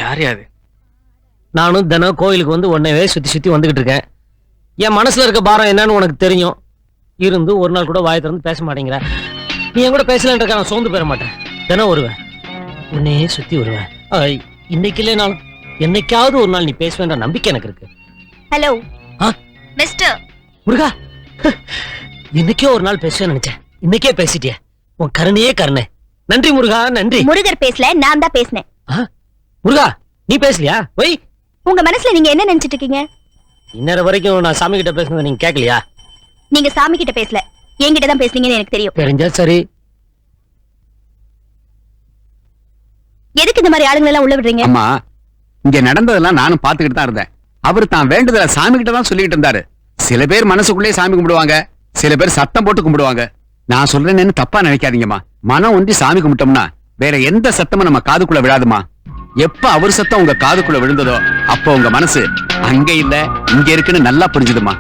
யார் யாது? நானும் தினம் கோயிலுக்கு வந்து உன்னையவே சுத்தி சுத்தி வந்துகிட்டு இருக்கேன். என் மனசுல இருக்க பாரம் என்னன்னு உனக்கு தெரியும். இருந்து ஒரு நாள் கூட வாயை திறந்து பேச மாட்டேங்கிற. நீ என் கூட பேசலன்ற நான் சோர்ந்து பெற மாட்டேன். தினம் வருவேன், உன்னையே சுத்தி வருவேன். இன்னைக்கு இல்லைனாலும் என்னைக்காவது ஒரு நாள் நீ பேசுவேன்ற நம்பிக்கை எனக்கு இருக்கு. ஹலோ மிஸ்டர் முருகா, இன்னைக்கே ஒரு நாள் பேசுவேன்னு நினைச்சேன். இன்னைக்கே பேசிட்டிய. உன் கருணையே கருணை. நன்றி முருகா, நன்றி. முருகர் பேசல, நான் தான் பேசினேன். முருகா, நீ பேசலையா? வை. உங்க மனசுல நீங்க என்ன நினைச்சிட்டு இருக்கீங்க? இந்நேரம் வரைக்கும் நான் சாமி கிட்ட பேசுனதை நீங்க கேட்கலையா? நீங்க சாமி கிட்ட பேசல, என்கிட்ட தான் பேசுனீங்கன்னு எனக்கு தெரியும். தெரிஞ்சா சரி. எதுக்கு இந்த மாதிரி ஆளுங்க எல்லாம் உள்ள விடுறீங்க? அம்மா, இங்க நடந்ததெல்லாம் நானும் பாத்துக்கிட்டு தான் இருந்தேன். அவர் தான் வேண்டுதல சாமி கிட்ட தான் சொல்லிட்டு இருந்தாரு. சில பேர் மனசுக்குள்ளே சாமி கும்பிடுவாங்க, சில பேர் சத்தம் போட்டு கும்பிடுவாங்க. நான் சொல்றேன்னு தப்பா நினைக்காதீங்கம்மா. மனம் ஒன்றி சாமி கும்பிட்டோம்னா வேற எந்த சத்தமும் நம்ம காதுக்குள்ள விழாதுமா. எப்ப அவர் சத்தம் உங்க காதுக்குள்ள விழுந்ததோ அப்ப உங்க மனசு அங்க இல்ல இங்க இருக்குன்னு நல்லா புரிஞ்சுதுமா.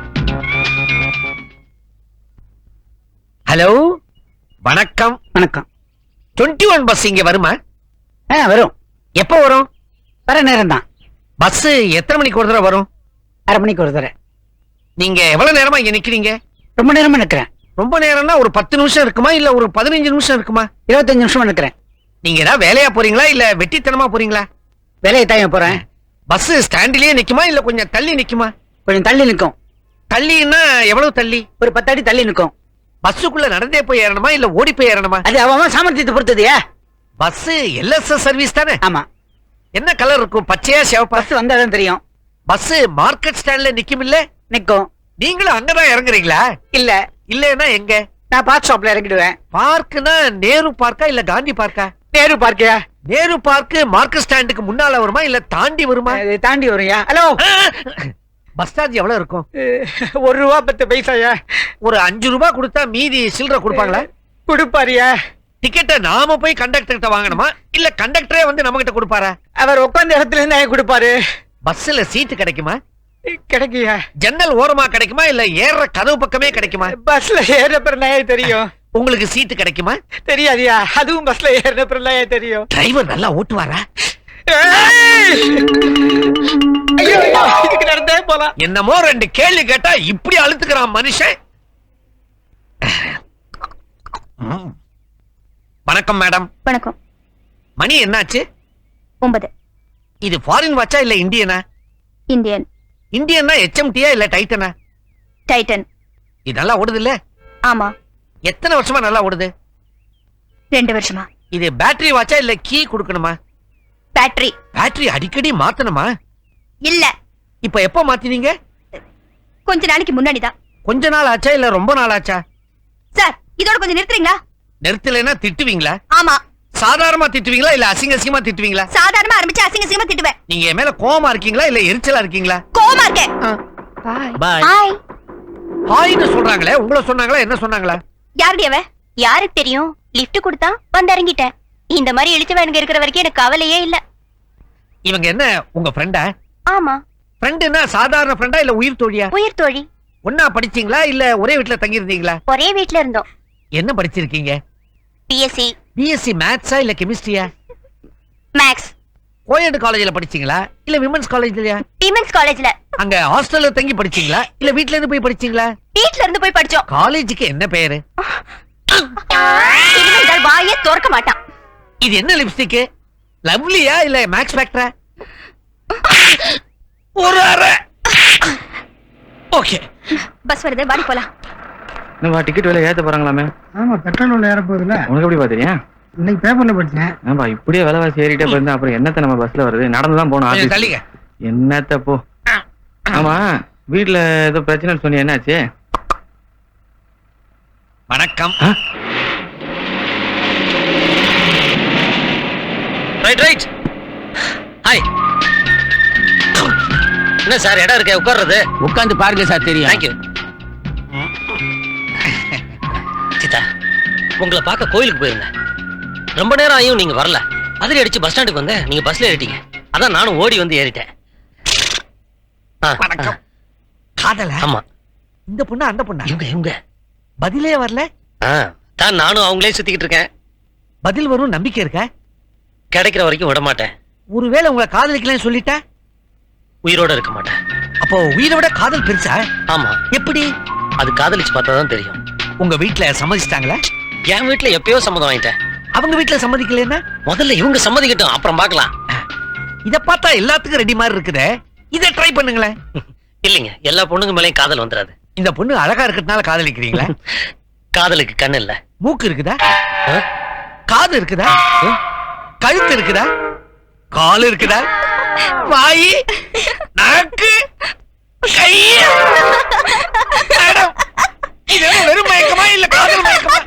ஹலோ, வணக்கம். வணக்கம். 21 பஸ் இங்க வருமா? வரும். எப்ப வரும்? வர நேரம் தான். பஸ் எத்தனை மணிக்கு ஒரு தடவை வரும்? 1/2 மணிக்கு ஒரு தடவை. நீங்க எவ்வளவு நேரமா இங்க நிக்கிறீங்க? ரொம்ப நேரமா நிக்கிறேன். ரொம்ப நேரம்னா ஒரு 10 நிமிஷம் இருக்குமா இல்ல ஒரு 15 நிமிஷம் இருக்குமா? 25 நிமிஷமா நிக்கிறேன். நீங்க ஏதாவது வேலையா போறீங்களா இல்ல வெட்டித்தனமா போறீங்களா? வேலையை தான் போறேன். பஸ் ஸ்டாண்டிலேயே நிக்குமா இல்ல கொஞ்சம் தள்ளி நிக்குமா? கொஞ்சம் தள்ளி நிக்கும். தள்ளின்னா எவ்வளவு தள்ளி? ஒரு 10 அடி தள்ளி நிக்கும். பஸ்ஸுக்குள்ள நடந்தே போய் ஏறணுமா இல்ல ஓடி போய் ஏறணுமா? அது அவன் சாமர்த்தியத்தை பொறுத்தது. பஸ் எல்எஸ்எஸ் சர்வீஸ் தானே? ஆமா. என்ன கலர் இருக்கும்? பச்சையா சிவப்பா? பஸ் வந்தாதான் தெரியும். பஸ் மார்க்கெட் ஸ்டாண்ட்ல நிக்கும் இல்ல? நிக்கும். நீங்களும் அங்கதான் இறங்குறீங்களா? இல்ல. இல்லன்னா எங்க? நான் பார்க் ஷாப்ல இறங்கிடுவேன். பார்க்னா நேரு பார்க்கா இல்ல காந்தி பார்க்கா? நேரு பார்க்கியா? நேரு பார்க் மார்க்கெட் ஸ்டாண்டுக்கு முன்னால வருமா இல்ல தாண்டி வருமா? தாண்டி வரும்யா. ஹலோ, பஸ் சார்ஜ் எவ்வளவு இருக்கும்? 1 ரூபா 10 பைசாயா. ஒரு 5 ரூபாய் கொடுத்தா மீதி சில்லறை கொடுப்பாங்களா? கொடுப்பாரியா? டிக்கெட்டை நாம போய் கண்டக்டர் கிட்ட வாங்கணுமா இல்ல கண்டக்டரே வந்து நம்ம கிட்ட கொடுப்பாரா? அவர் உட்கார்ந்த இடத்துல இருந்தா கொடுப்பாரு. பஸ்ல சீட்டு கிடைக்குமா? கிடைக்கியா? ஜன்னல் ஓரமா கிடைக்குமா இல்ல ஏற கதவு பக்கமே கிடைக்குமா? பஸ்ல ஏற பிறனாயே தெரியும். உங்களுக்கு சீட்டு கிடைக்குமா? தெரியாதியா? அதுவும் பஸ்ல ஏற பிறனாயே தெரியும். டிரைவர் நல்லா ஓட்டுவாரா? இதுக்கு நடந்தே போலாம். என்னமோ 2 கேள்வி கேட்டா இப்படி அழுத்துக்கிறான் மனுஷன். வணக்கம் மேடம். வணக்கம். மணி என்னாச்சு? 9. இது ஃபாரின் வாட்சா இல்ல இந்தியனா? இந்தியன். இந்தியன்னா HMTயா இல்ல டைட்டனா? டைட்டன். இது நல்லா ஓடுது இல்ல? ஆமா. எத்தனை வருஷமா நல்லா ஓடுது? 2 வருஷமா. இது பேட்டரி வாட்சா இல்ல கீ கொடுக்கணுமா? பேட்டரி. பேட்டரி அடிக்கடி மாத்தணுமா? இல்ல. இப்ப எப்ப மாத்தினீங்க? கொஞ்ச நாளைக்கு முன்னாடி தான். கொஞ்ச நாள் ஆச்சா இல்ல ரொம்ப நாள் ஆச்சா? சார், இதோட கொஞ்சம் நிறுத்துறீங்களா? நிறுத்தலைன்னா திட்டுவீங்களா? ஆமா. சாதாரணமா திட்டுவீங்களா இல்ல அசிங்கமா திட்டுவீங்களா? சாதாரணமா ஆரம்பிச்சு அசிங்கமா திட்டுவேன். நீங்க என் மேல கோவமா இருக்கீங்களா இல்ல எரிச்சலா இருக்கீங்களா? கோவமா இருக்கேன். பாய். ஹாய். ஹாய்னு சொல்றாங்களே, உங்களை சொன்னாங்களா என்ன சொன்னாங்களா? யாருடைய அவ? யாருக்கு தெரியும்? லிஃப்ட் கொடுத்தா வந்து இறங்கிட்டேன். இந்த மாதிரி இழிச்சவனுங்க இருக்கிற வரைக்கும் எனக்கு கவலையே இல்ல. இவங்க என்ன உங்க ஃப்ரெண்டா? ஆமா. ஃப்ரெண்டுனா சாதாரண ஃப்ரெண்டா இல்ல உயிர் தோழியா? உயிர் தோழி. ஒன்னா படிச்சீங்களா இல்ல ஒரே வீட்ல தங்கி இருந்தீங்களா? ஒரே வீட்ல இருந்தோம். என்ன படிச்சிருக்கீங்க? பிஎஸ்சி. பிஎஸ்சி மேத்ஸா இல்ல கெமிஸ்ட்ரியா? மேக்ஸ். கோயட் காலேஜ்ல படிச்சீங்களா இல்ல விமென்ஸ் காலேஜ்லயா? விமென்ஸ் காலேஜ்ல. அங்க ஹாஸ்டல்ல தங்கி படிச்சீங்களா இல்ல வீட்ல இருந்து போய் படிச்சீங்களா? வீட்ல இருந்து போய் படிச்சோம். காலேஜுக்கு என்ன பேரு? இனிமேல் வாயே திறக்க மாட்டான். இது என்ன லிப்ஸ்டிக்? லவ்லியா இல்ல மேக்ஸ் ஃபேக்டரா? ஒரு அரை. ஓகே. பஸ் வருது, வாடி போலாம். நம்ம டிக்கெட் விலை ஏத்த போறாங்களாமே? ஆமா, பெட்ரோல் விலை ஏற போகுதுல. உனக்கு எப்படி பாத்தீங்க? இன்னைக்கு பேப்பர்ல படிச்சேன். ஆமா, இப்படியே விலைவாசி ஏறிட்டே போயிருந்தா அப்புறம் என்னத்த நம்ம பஸ்ல வருது? நடந்துதான் போனோம் ஆபீஸ். தள்ளிங்க. என்னத்த போ. ஆமா, வீட்டுல ஏதோ பிரச்சனை சொன்னி, என்னாச்சு? வணக்கம். Right right. ஹாய். என்ன சார் இடம் இருக்க உட்கார்றது? உட்கார்ந்து பாருங்க சார், தெரியும். தேங்க்யூ. சீதா, உங்களை பார்க்க கோயிலுக்கு போயிருந்தேன். ரொம்ப நேரம் ஆகியும் நீங்க வரல. அதிரி அடிச்சு பஸ் ஸ்டாண்டுக்கு வந்தேன், நீங்க பஸ்ல ஏறிட்டீங்க. அதான் நானும் ஓடி வந்து ஏறிட்டேன். வணக்கம். காதல? ஆமா. இந்த பொண்ணு அந்த பொண்ணா? இவங்க பதிலே வரல. தான் நானும் அவங்களே சுத்திக்கிட்டு இருக்கேன். பதில் வரும் நம்பிக்கை இருக்க? கிடைக்கிற வரைக்கும் விட மாட்டேன். ஒருவேளை உங்களை காதலிக்கலன்னு சொல்லிட்டா உயிரோட இருக்க மாட்டேன். அப்போ உயிரை விட காதல் பெருசா? ஆமா, எப்படி? அது காதலிச்சு பார்த்தா தான் தெரியும். உங்க வீட்டுல சம்மதிச்சிட்டாங்களா? என் வீட்டுல எப்பயோ சம்மதம் வாங்கிட்டேன். அவங்க வீட்டுல சம்மதிக்கலன்னா? முதல்ல இவங்க சம்மதிக்கட்டும், அப்புறம் பார்க்கலாம். இத பார்த்தா எல்லாத்துக்கும் ரெடி மாதிரி இருக்குதே, இதை ட்ரை பண்ணுங்களேன். இல்லைங்க, எல்லா பொண்ணுங்க மேலயும் காதல் வந்துடாது. இந்த பொண்ணு அழகா இருக்கிறதுனால காதலிக்கிறீங்களா? காதலுக்கு கண்ணு இல்ல. மூக்கு இருக்குதா? ஆ? காது இருக்குதா? கழுத்து இருக்குதா? கால் இருக்குதா? வாய், நாக்கு, கை. மேடம், இது வெறும் மயக்கமா இல்ல காதல் மயக்கமா?